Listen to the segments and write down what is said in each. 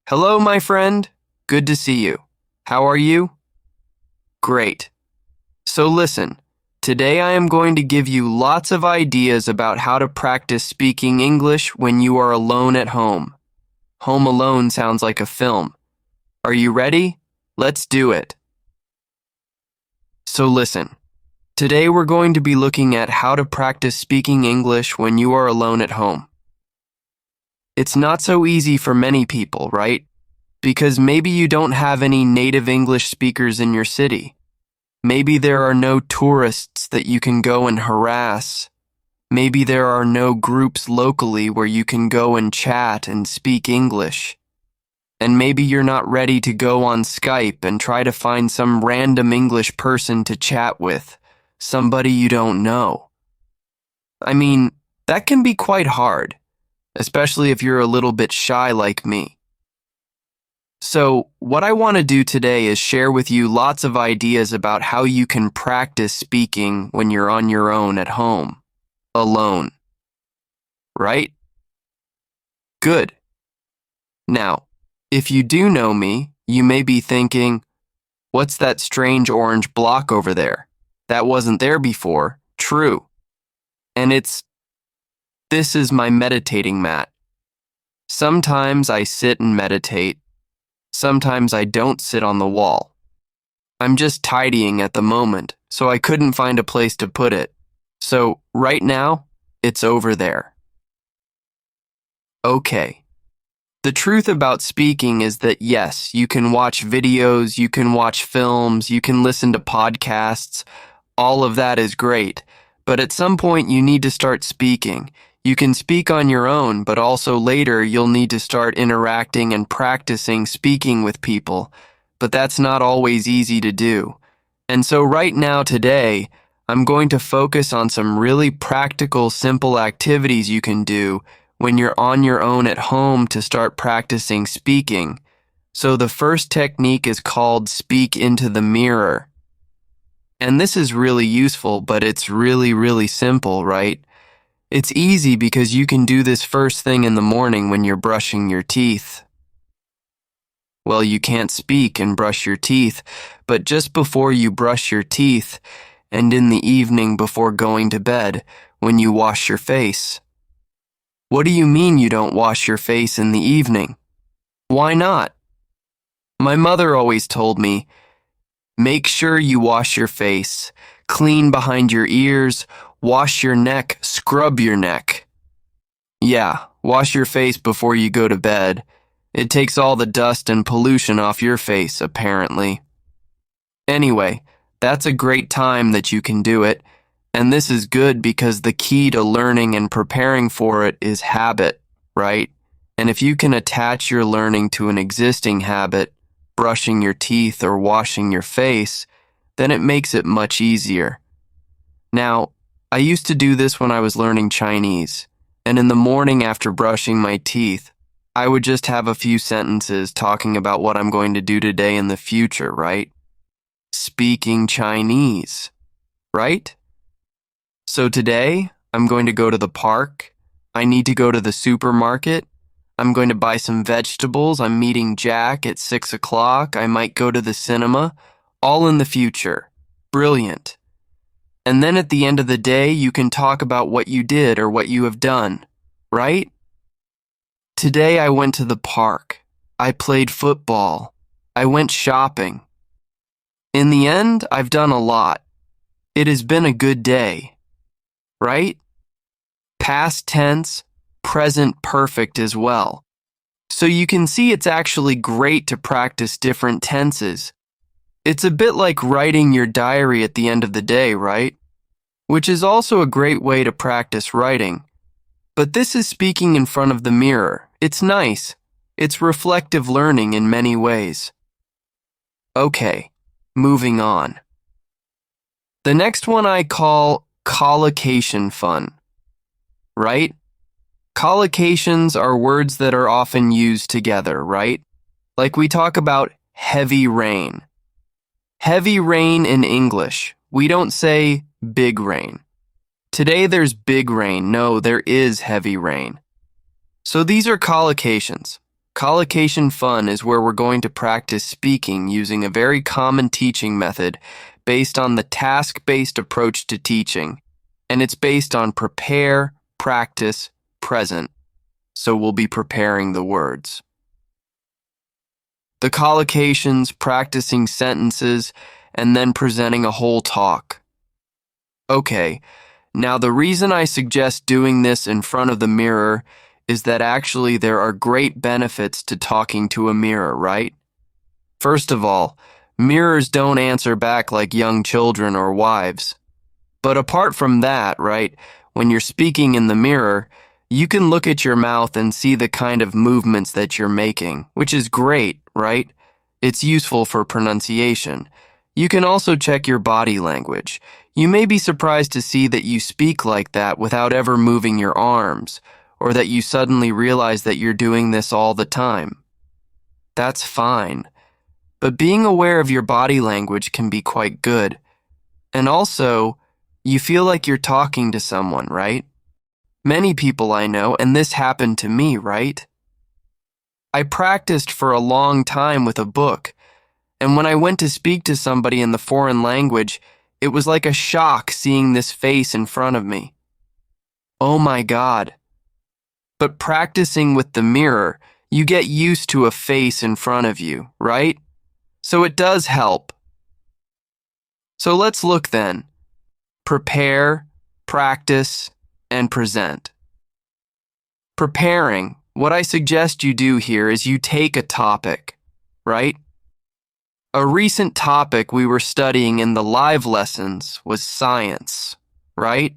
Hello, my friend. Good to see you. How are you? Great. So listen, today I am going to give you lots of ideas about how to practice speaking English when you are alone at home. Home Alone sounds like a film. Are you ready? Let's do it. So listen, today we're going to be looking at how to practice speaking English when you are alone at home. It's not so easy for many people, right? Because maybe you don't have any native English speakers in your city. Maybe there are no tourists that you can go and harass. Maybe there are no groups locally where you can go and chat and speak English. And maybe you're not ready to go on Skype and try to find some random English person to chat with, somebody you don't know. I mean, that can be quite hard, especially if you're a little bit shy like me. So, what I want to do today is share with you lots of ideas about how you can practice speaking when you're on your own at home, alone. Right? Good. Now, if you do know me, you may be thinking, what's that strange orange block over there? That wasn't there before. True. And this is my meditating mat. Sometimes I sit and meditate. Sometimes I don't sit on the wall. I'm just tidying at the moment, so I couldn't find a place to put it. So, right now, it's over there. Okay. The truth about speaking is that yes, you can watch videos, you can watch films, you can listen to podcasts. All of that is great. But at some point, you need to start speaking. You can speak on your own, but also later you'll need to start interacting and practicing speaking with people. But that's not always easy to do. And so right now, today, I'm going to focus on some really practical, simple activities you can do when you're on your own at home to start practicing speaking. So the first technique is called speak into the mirror. And this is really useful, but it's really, really simple, right? It's easy because you can do this first thing in the morning when you're brushing your teeth. Well, you can't speak and brush your teeth, but just before you brush your teeth, and in the evening before going to bed, when you wash your face. What do you mean you don't wash your face in the evening? Why not? My mother always told me, make sure you wash your face, clean behind your ears, wash your neck, scrub your neck. Yeah, wash your face before you go to bed. It takes all the dust and pollution off your face, apparently. Anyway, that's a great time that you can do it, and this is good because the key to learning and preparing for it is habit, right? And if you can attach your learning to an existing habit, brushing your teeth or washing your face, then it makes it much easier. Now, I used to do this when I was learning Chinese, and in the morning after brushing my teeth, I would just have a few sentences talking about what I'm going to do today in the future, right? Speaking Chinese, right? So today, I'm going to go to the park. I need to go to the supermarket. I'm going to buy some vegetables. I'm meeting Jack at 6 o'clock. I might go to the cinema. All in the future. Brilliant. And then at the end of the day, you can talk about what you did or what you have done, right? Today I went to the park. I played football. I went shopping. In the end, I've done a lot. It has been a good day, right? Past tense, present perfect as well. So you can see it's actually great to practice different tenses. It's a bit like writing your diary at the end of the day, right? Which is also a great way to practice writing. But this is speaking in front of the mirror. It's nice. It's reflective learning in many ways. Okay, moving on. The next one I call collocation fun, right? Collocations are words that are often used together, right? Like we talk about heavy rain. Heavy rain in English. We don't say big rain. Today there's big rain. No, there is heavy rain. So these are collocations. Collocation Fun is where we're going to practice speaking using a very common teaching method based on the task-based approach to teaching, and it's based on prepare, practice, present. So we'll be preparing the words. The collocations, practicing sentences, and then presenting a whole talk. Okay, now the reason I suggest doing this in front of the mirror is that actually there are great benefits to talking to a mirror, right? First of all, mirrors don't answer back like young children or wives. But apart from that, right, when you're speaking in the mirror, you can look at your mouth and see the kind of movements that you're making, which is great, right? It's useful for pronunciation. You can also check your body language. You may be surprised to see that you speak like that without ever moving your arms, or that you suddenly realize that you're doing this all the time. That's fine. But being aware of your body language can be quite good. And also, you feel like you're talking to someone, right? Many people I know, and this happened to me, right? I practiced for a long time with a book, and when I went to speak to somebody in the foreign language, it was like a shock seeing this face in front of me. Oh my God. But practicing with the mirror, you get used to a face in front of you, right? So it does help. So let's look then. Prepare, practice, and present. Preparing, what I suggest you do here is you take a topic, right? A recent topic we were studying in the live lessons was science, right?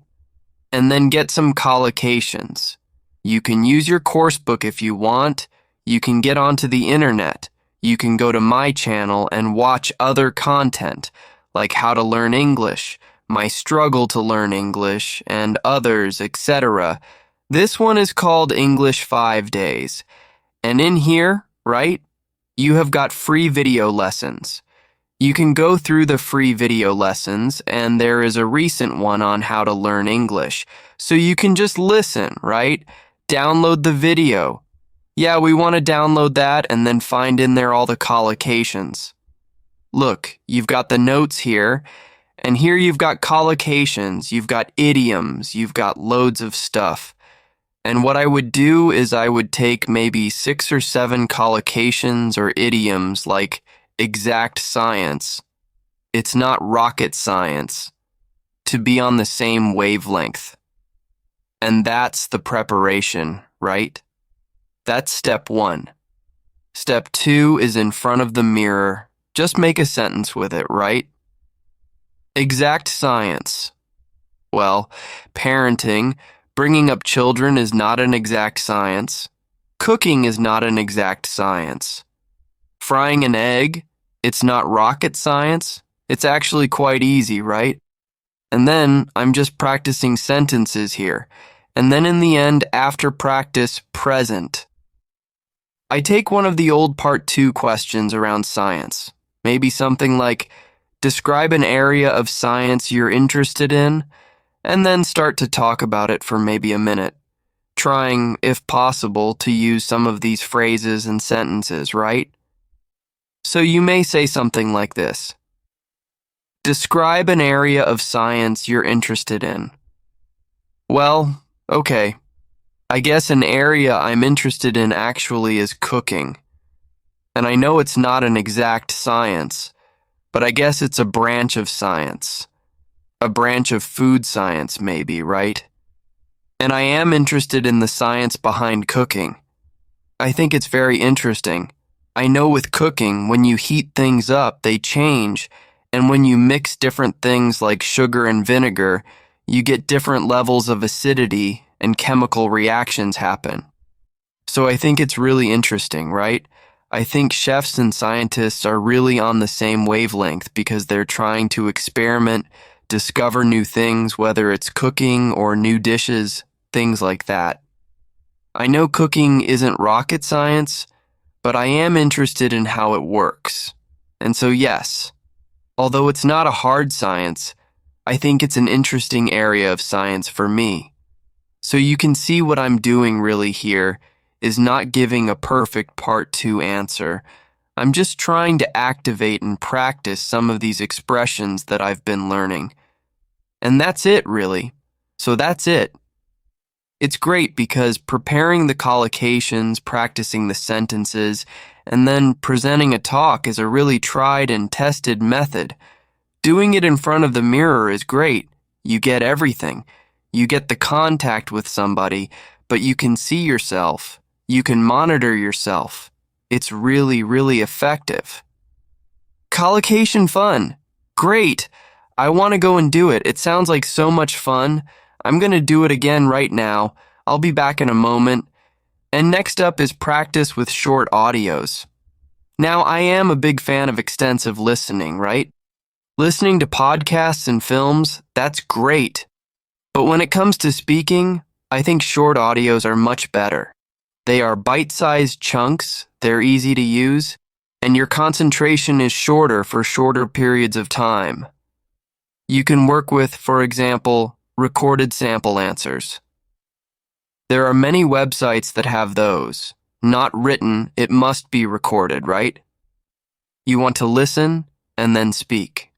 And then get some collocations. You can use your course book if you want. You can get onto the internet. You can go to my channel and watch other content, like how to learn English, my struggle to learn English, and others, etc. This one is called English 5 Days. And in here, right, you have got free video lessons. You can go through the free video lessons, and there is a recent one on how to learn English. So you can just listen, right? Download the video. Yeah, we want to download that and then find in there all the collocations. Look, you've got the notes here, and here you've got collocations, you've got idioms, you've got loads of stuff. And what I would do is I would take maybe 6 or 7 collocations or idioms like exact science. It's not rocket science. To be on the same wavelength. And that's the preparation, right? That's step 1. Step 2 is in front of the mirror. Just make a sentence with it, right? Exact science. Well, parenting, bringing up children is not an exact science. Cooking is not an exact science. Frying an egg, it's not rocket science. It's actually quite easy, right? And then I'm just practicing sentences here. And then in the end, after practice, present. I take one of the old part 2 questions around science. Maybe something like, describe an area of science you're interested in, and then start to talk about it for maybe a minute, trying, if possible, to use some of these phrases and sentences, right? So you may say something like this. Describe an area of science you're interested in. Well, okay. I guess an area I'm interested in actually is cooking. And I know it's not an exact science, but I guess it's a branch of science. A branch of food science, maybe, right? And I am interested in the science behind cooking. I think it's very interesting. I know with cooking, when you heat things up, they change, and when you mix different things like sugar and vinegar, you get different levels of acidity and chemical reactions happen. So I think it's really interesting, right? I think chefs and scientists are really on the same wavelength because they're trying to experiment, discover new things, whether it's cooking or new dishes, things like that. I know cooking isn't rocket science, but I am interested in how it works. And so yes, although it's not a hard science, I think it's an interesting area of science for me. So you can see what I'm doing really here is not giving a perfect part 2 answer. I'm just trying to activate and practice some of these expressions that I've been learning. And that's it, really. So that's it. It's great because preparing the collocations, practicing the sentences, and then presenting a talk is a really tried and tested method. Doing it in front of the mirror is great. You get everything. You get the contact with somebody, but you can see yourself. You can monitor yourself. It's really, really effective. Collocation fun. Great. I want to go and do it. It sounds like so much fun. I'm going to do it again right now. I'll be back in a moment. And next up is practice with short audios. Now, I am a big fan of extensive listening, right? Listening to podcasts and films, that's great. But when it comes to speaking, I think short audios are much better. They are bite-sized chunks, they're easy to use, and your concentration is shorter for shorter periods of time. You can work with, for example, recorded sample answers. There are many websites that have those. Not written, it must be recorded, right? You want to listen and then speak.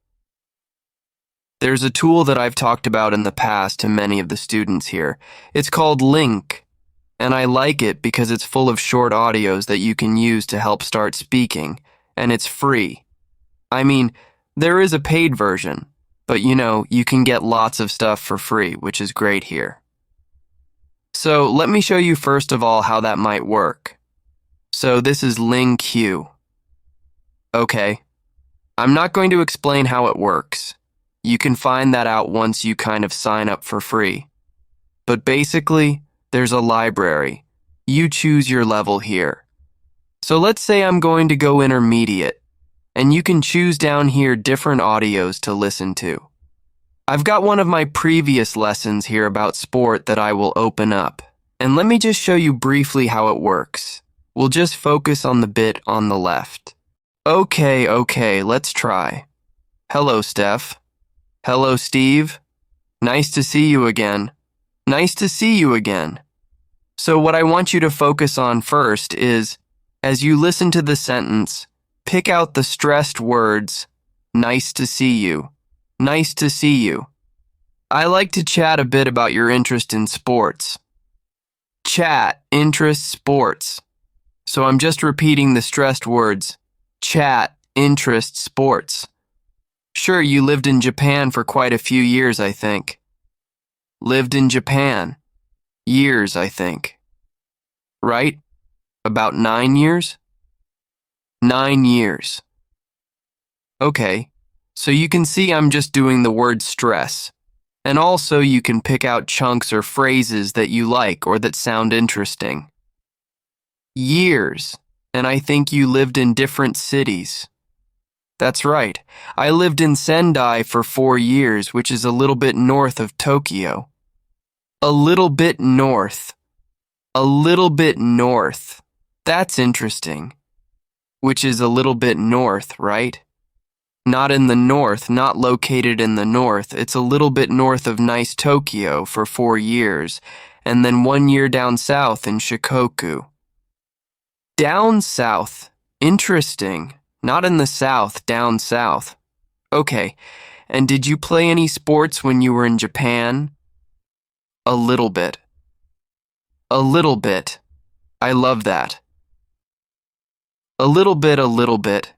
There's a tool that I've talked about in the past to many of the students here. It's called Link, and I like it because it's full of short audios that you can use to help start speaking, and it's free. I mean, there is a paid version, but you can get lots of stuff for free, which is great here. So let me show you first of all how that might work. So this is Ling Q. Okay, I'm not going to explain how it works. You can find that out once you kind of sign up for free. But basically, there's a library. You choose your level here. So let's say I'm going to go intermediate, and you can choose down here different audios to listen to. I've got one of my previous lessons here about sport that I will open up, and let me just show you briefly how it works. We'll just focus on the bit on the left. Okay, let's try. Hello, Steph. Hello, Steve. Nice to see you again. Nice to see you again. So what I want you to focus on first is, as you listen to the sentence, pick out the stressed words, nice to see you. Nice to see you. I like to chat a bit about your interest in sports. Chat, interest, sports. So I'm just repeating the stressed words. Chat, interest, sports. Sure, you lived in Japan for quite a few years, I think. Lived in Japan. Years, I think. Right? About 9 years? 9 years. Okay. So you can see I'm just doing the word stress. And also you can pick out chunks or phrases that you like or that sound interesting. Years. And I think you lived in different cities. That's right. I lived in Sendai for 4 years, which is a little bit north of Tokyo. A little bit north. A little bit north. That's interesting. Which is a little bit north, right? Not in the north, not located in the north. It's a little bit north of nice Tokyo for 4 years, and then 1 year down south in Shikoku. Down south. Interesting. Not in the south, down south. Okay, and did you play any sports when you were in Japan? A little bit. A little bit. I love that. A little bit, a little bit.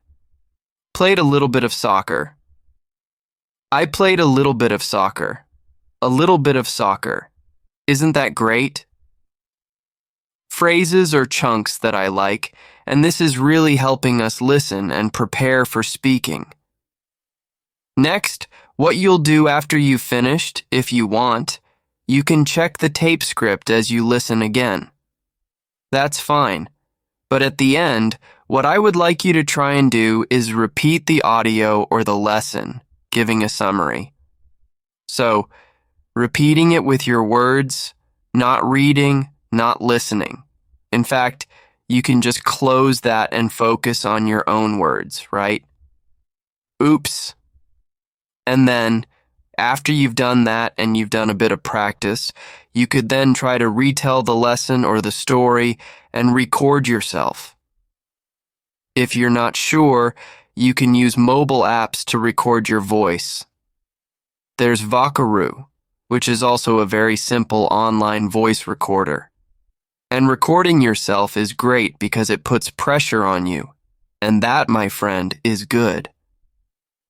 Played a little bit of soccer. I played a little bit of soccer. A little bit of soccer. Isn't that great? Phrases or chunks that I like, and this is really helping us listen and prepare for speaking. Next, what you'll do after you've finished, if you want, you can check the tape script as you listen again. That's fine, but at the end, what I would like you to try and do is repeat the audio or the lesson, giving a summary. So, repeating it with your words, not reading, not listening. In fact, you can just close that and focus on your own words, right? Oops. And then, After you've done that and you've done a bit of practice, you could then try to retell the lesson or the story and record yourself. If you're not sure, you can use mobile apps to record your voice. There's Vocaroo, which is also a very simple online voice recorder. And recording yourself is great because it puts pressure on you, and that, my friend, is good.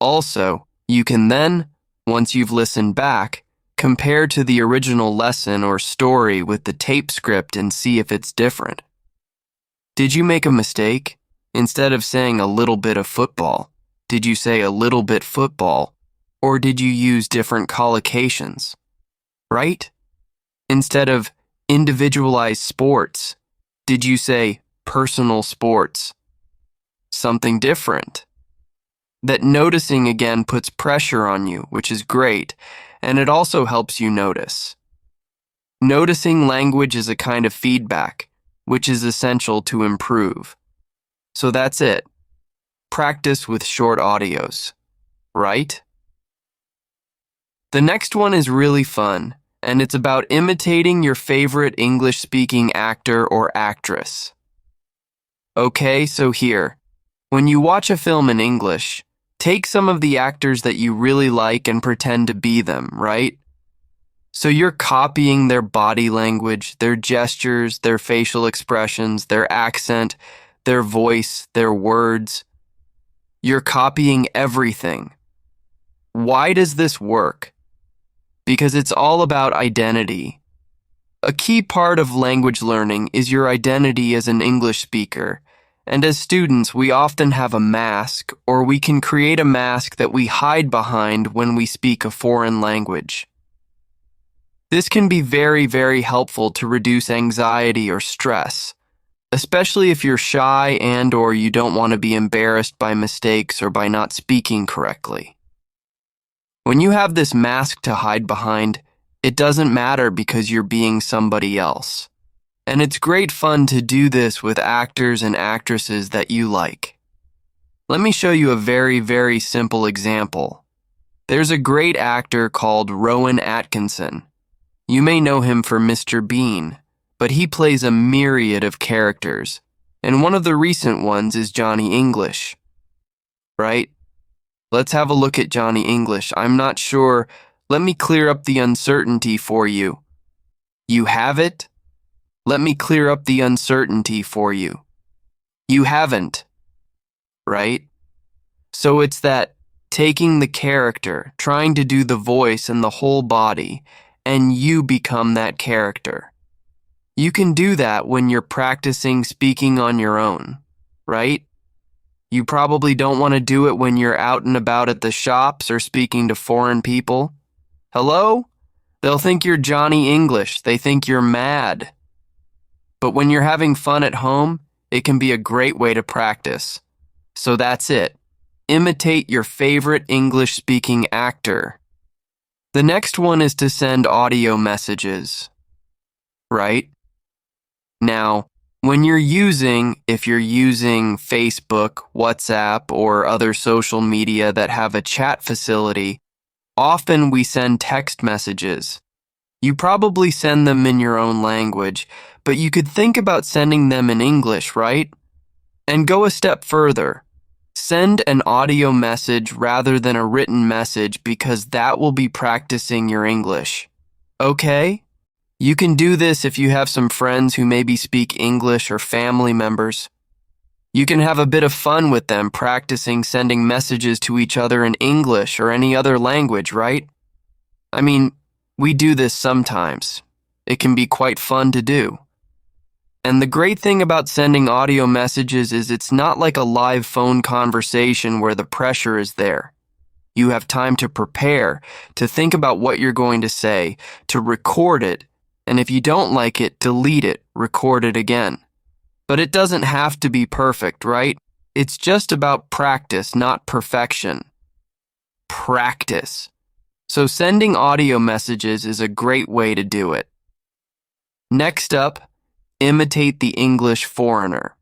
Also, you can then, once you've listened back, compare to the original lesson or story with the tape script and see if it's different. Did you make a mistake? Instead of saying a little bit of football, did you say a little bit football? Or did you use different collocations? Right? Instead of individualized sports, did you say personal sports? Something different. That noticing again puts pressure on you, which is great, and it also helps you notice. Noticing language is a kind of feedback, which is essential to improve. So that's it. Practice with short audios, right? The next one is really fun, and it's about imitating your favorite English-speaking actor or actress. Okay, so here, when you watch a film in English, take some of the actors that you really like and pretend to be them, right? So you're copying their body language, their gestures, their facial expressions, their accent, their voice, their words. You're copying everything. Why does this work? Because it's all about identity. A key part of language learning is your identity as an English speaker. And as students, we often have a mask, or we can create a mask that we hide behind when we speak a foreign language. This can be very, very helpful to reduce anxiety or stress, especially if you're shy and/or you don't want to be embarrassed by mistakes or by not speaking correctly. When you have this mask to hide behind, it doesn't matter because you're being somebody else. And it's great fun to do this with actors and actresses that you like. Let me show you a very, very simple example. There's a great actor called Rowan Atkinson. You may know him for Mr. Bean, but he plays a myriad of characters, and one of the recent ones is Johnny English. Right? Let's have a look at Johnny English. I'm not sure. Let me clear up the uncertainty for you. You have it? Let me clear up the uncertainty for you. You haven't. Right? So it's that taking the character, trying to do the voice and the whole body, and you become that character. You can do that when you're practicing speaking on your own, right? You probably don't want to do it when you're out and about at the shops or speaking to foreign people. Hello? They'll think you're Johnny English. They think you're mad. But when you're having fun at home, it can be a great way to practice. So that's it. Imitate your favorite English-speaking actor. The next one is to send audio messages, right? Now, if you're using Facebook, WhatsApp, or other social media that have a chat facility, often we send text messages. You probably send them in your own language, but you could think about sending them in English, right? And go a step further. Send an audio message rather than a written message because that will be practicing your English. Okay? You can do this if you have some friends who maybe speak English or family members. You can have a bit of fun with them practicing sending messages to each other in English or any other language, right? I mean, we do this sometimes. It can be quite fun to do. And the great thing about sending audio messages is it's not like a live phone conversation where the pressure is there. You have time to prepare, to think about what you're going to say, to record it, and if you don't like it, delete it, record it again. But it doesn't have to be perfect, right? It's just about practice, not perfection. Practice. So sending audio messages is a great way to do it. Next up, imitate the English foreigner.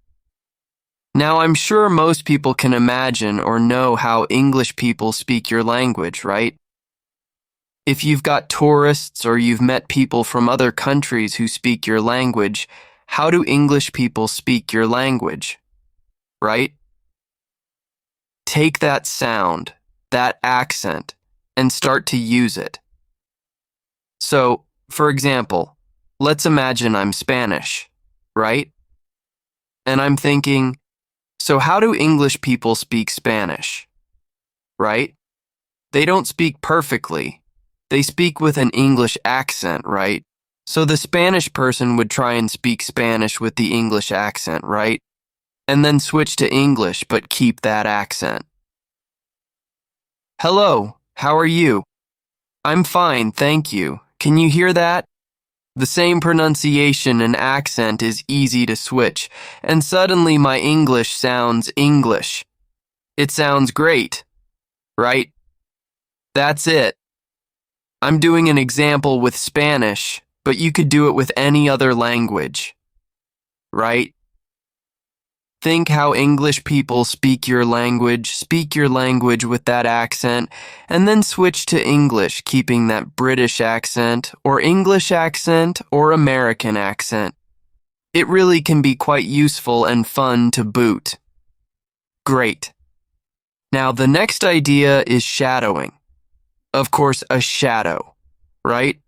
Now, I'm sure most people can imagine or know how English people speak your language, right? If you've got tourists or you've met people from other countries who speak your language, how do English people speak your language? Right? Take that sound, that accent, and start to use it. So, for example, let's imagine I'm Spanish, right? And I'm thinking, so how do English people speak Spanish? Right? They don't speak perfectly. They speak with an English accent, right? So the Spanish person would try and speak Spanish with the English accent, right? And then switch to English, but keep that accent. Hello, how are you? I'm fine, thank you. Can you hear that? The same pronunciation and accent is easy to switch, and suddenly my English sounds English. It sounds great, right? That's it. I'm doing an example with Spanish, but you could do it with any other language, right? Think how English people speak your language with that accent, and then switch to English, keeping that British accent, or English accent, or American accent. It really can be quite useful and fun to boot. Great. Now, the next idea is shadowing. Of course, a shadow, right?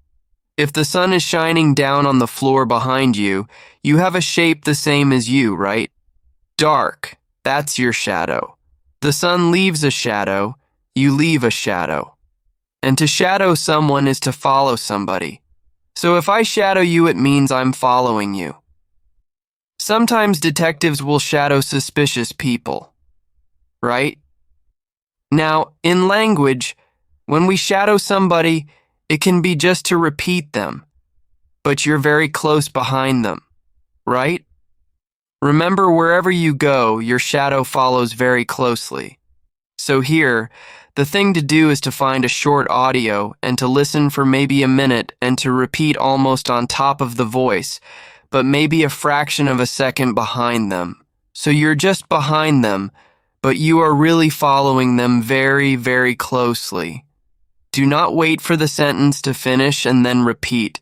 If the sun is shining down on the floor behind you, you have a shape the same as you, right? Dark, that's your shadow. The sun leaves a shadow, you leave a shadow. And to shadow someone is to follow somebody. So if I shadow you, it means I'm following you. Sometimes detectives will shadow suspicious people, right? Now, in language, when we shadow somebody, it can be just to repeat them, but you're very close behind them, right? Remember, wherever you go, your shadow follows very closely. So here, the thing to do is to find a short audio and to listen for maybe a minute and to repeat almost on top of the voice, but maybe a fraction of a second behind them. So you're just behind them, but you are really following them very, very closely. Do not wait for the sentence to finish and then repeat.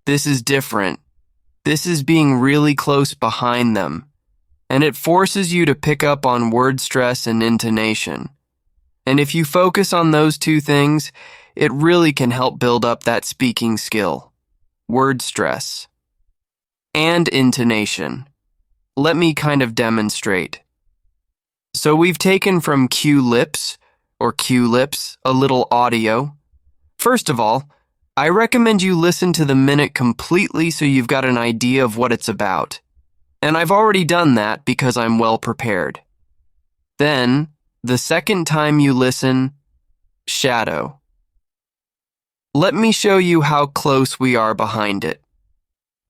This is different. This is being really close behind them, and it forces you to pick up on word stress and intonation. And if you focus on those two things, it really can help build up that speaking skill. Word stress and intonation. Let me kind of demonstrate. So we've taken from Q-lips a little audio. First of all, I recommend you listen to the minute completely so you've got an idea of what it's about. And I've already done that because I'm well prepared. Then, the second time you listen, shadow. Let me show you how close we are behind it.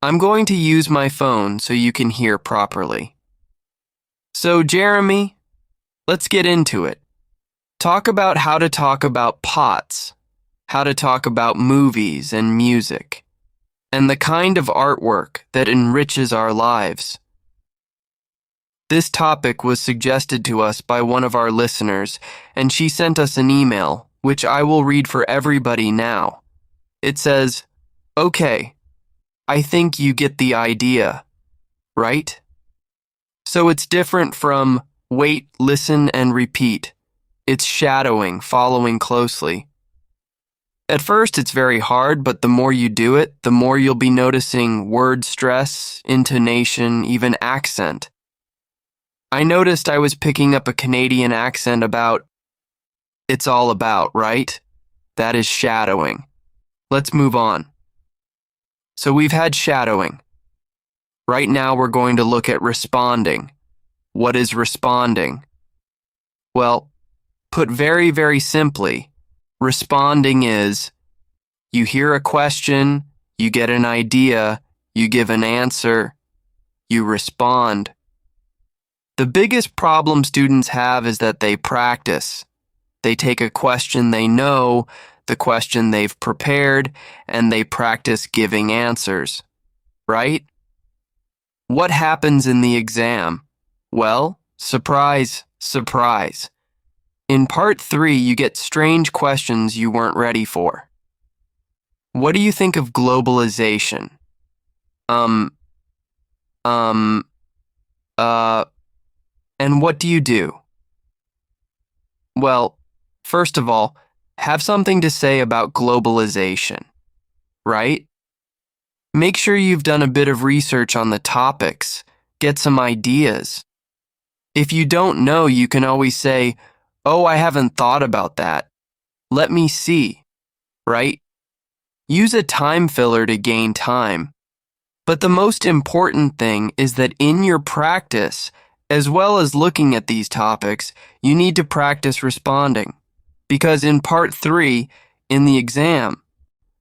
I'm going to use my phone so you can hear properly. So, Jeremy, let's get into it. Talk about how to talk about pots, how to talk about movies and music, and the kind of artwork that enriches our lives. This topic was suggested to us by one of our listeners, and she sent us an email, which I will read for everybody now. It says, "Okay, I think you get the idea, right?" So it's different from wait, listen, and repeat. It's shadowing, following closely. At first, it's very hard, but the more you do it, the more you'll be noticing word stress, intonation, even accent. I noticed I was picking up a Canadian accent about, it's all about, right? That is shadowing. Let's move on. So we've had shadowing. Right now we're going to look at responding. What is responding? Well, put very, very simply, responding is, you hear a question, you get an idea, you give an answer, you respond. The biggest problem students have is that they practice. They take a question they know, the question they've prepared, and they practice giving answers, right? What happens in the exam? Well, surprise, surprise. In part 3, you get strange questions you weren't ready for. What do you think of globalization? Um, um, uh, and what do you do? Well, first of all, have something to say about globalization, right? Make sure you've done a bit of research on the topics. Get some ideas. If you don't know, you can always say, "Oh, I haven't thought about that. Let me see," right? Use a time filler to gain time. But the most important thing is that in your practice, as well as looking at these topics, you need to practice responding. Because in part 3, in the exam,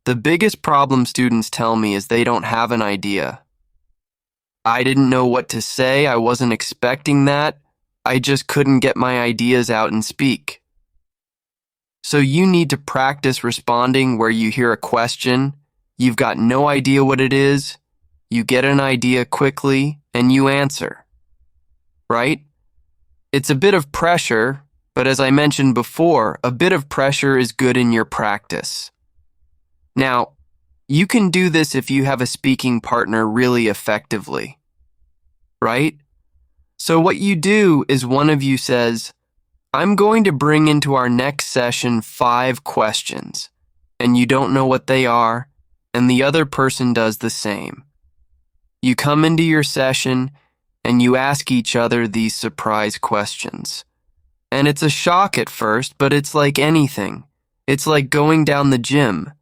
the biggest problem students tell me is they don't have an idea. I didn't know what to say, I wasn't expecting that, I just couldn't get my ideas out and speak. So you need to practice responding where you hear a question, you've got no idea what it is, you get an idea quickly, and you answer. Right? It's a bit of pressure, but as I mentioned before, a bit of pressure is good in your practice. Now, you can do this if you have a speaking partner really effectively. Right? So what you do is one of you says, "I'm going to bring into our next session 5 questions," and you don't know what they are, and the other person does the same. You come into your session and you ask each other these surprise questions. And it's a shock at first, but it's like anything. It's like going down the gym.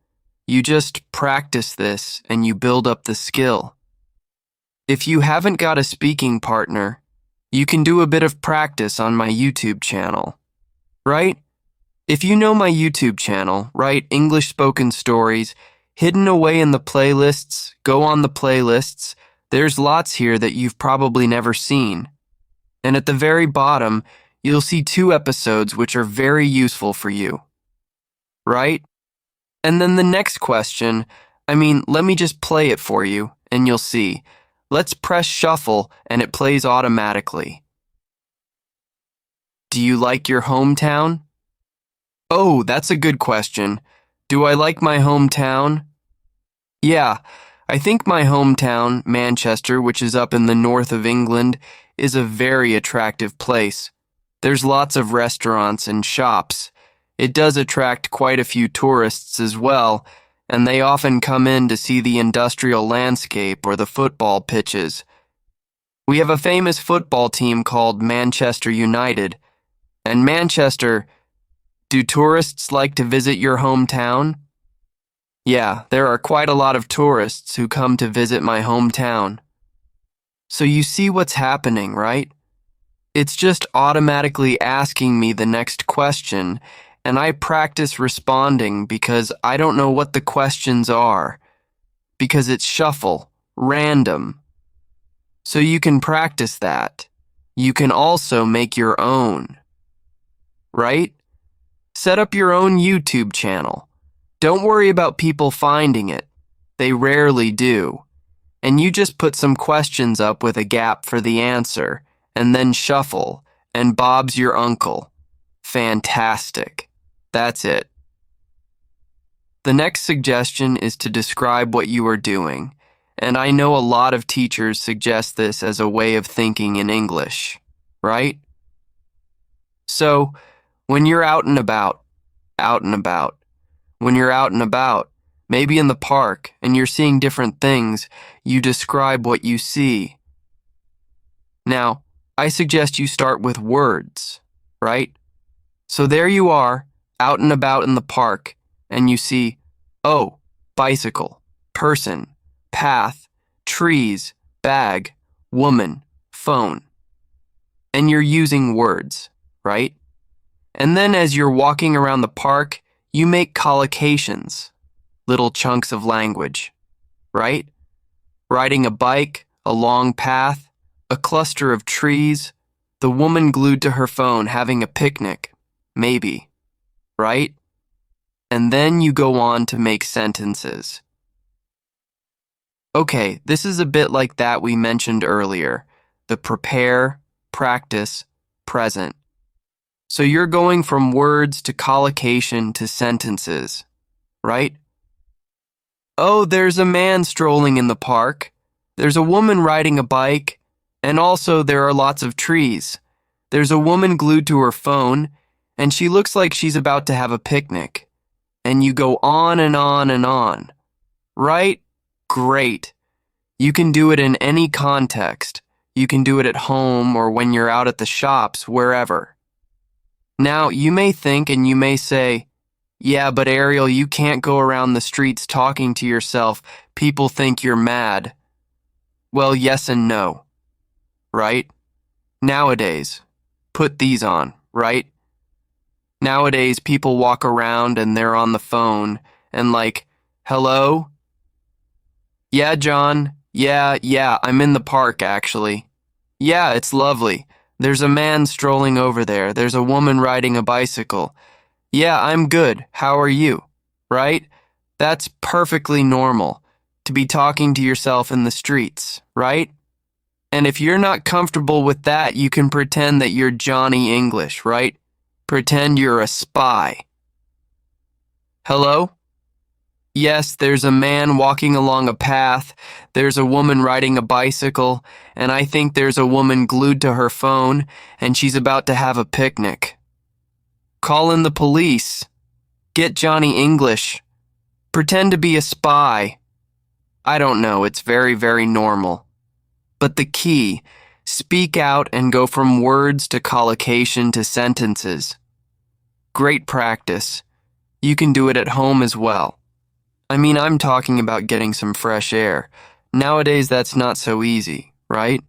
You just practice this and you build up the skill. If you haven't got a speaking partner, you can do a bit of practice on my YouTube channel, right? If you know my YouTube channel, right, English Spoken Stories, hidden away in the playlists, go on the playlists. There's lots here that you've probably never seen. And at the very bottom, you'll see 2 episodes which are very useful for you. Right? And then the next question, let me just play it for you, and you'll see. Let's press shuffle, and it plays automatically. Do you like your hometown? Oh, that's a good question. Do I like my hometown? Yeah, I think my hometown, Manchester, which is up in the north of England, is a very attractive place. There's lots of restaurants and shops. It does attract quite a few tourists as well, and they often come in to see the industrial landscape or the football pitches. We have a famous football team called Manchester United. And Manchester, do tourists like to visit your hometown? Yeah, there are quite a lot of tourists who come to visit my hometown. So you see what's happening, right? It's just automatically asking me the next question, and I practice responding because I don't know what the questions are, because it's shuffle, random. So you can practice that. You can also make your own, right? Set up your own YouTube channel. Don't worry about people finding it. They rarely do. And you just put some questions up with a gap for the answer, and then shuffle, and Bob's your uncle. Fantastic. That's it. The next suggestion is to describe what you are doing, and I know a lot of teachers suggest this as a way of thinking in English, right? So, when you're out and about, when you're out and about, maybe in the park, and you're seeing different things, you describe what you see. Now, I suggest you start with words, right? So there you are, out and about in the park, and you see, oh, bicycle, person, path, trees, bag, woman, phone. And you're using words, right? And then as you're walking around the park, you make collocations, little chunks of language, right? Riding a bike, a long path, a cluster of trees, the woman glued to her phone having a picnic, maybe, right? And then you go on to make sentences. Okay, this is a bit like that we mentioned earlier, the prepare, practice, present. So you're going from words to collocation to sentences, right? Oh, there's a man strolling in the park. There's a woman riding a bike. And also there are lots of trees. There's a woman glued to her phone, and she looks like she's about to have a picnic. And you go on and on and on. Right? Great. You can do it in any context. You can do it at home or when you're out at the shops, wherever. Now, you may think and you may say, yeah, but Ariel, you can't go around the streets talking to yourself. People think you're mad. Well, yes and no. Right? Nowadays, put these on, right? Nowadays, people walk around and they're on the phone and like, hello? Yeah, John. Yeah, I'm in the park, actually. Yeah, it's lovely. There's a man strolling over there. There's a woman riding a bicycle. Yeah, I'm good. How are you? Right? That's perfectly normal to be talking to yourself in the streets, right? And if you're not comfortable with that, you can pretend that you're Johnny English, right? Pretend you're a spy. Hello? Yes, there's a man walking along a path, there's a woman riding a bicycle, and I think there's a woman glued to her phone, and she's about to have a picnic. Call in the police. Get Johnny English. Pretend to be a spy. I don't know, it's very, very normal. But the key, speak out and go from words to collocation to sentences. Great practice. You can do it at home as well. I mean, I'm talking about getting some fresh air. Nowadays, that's not so easy, right?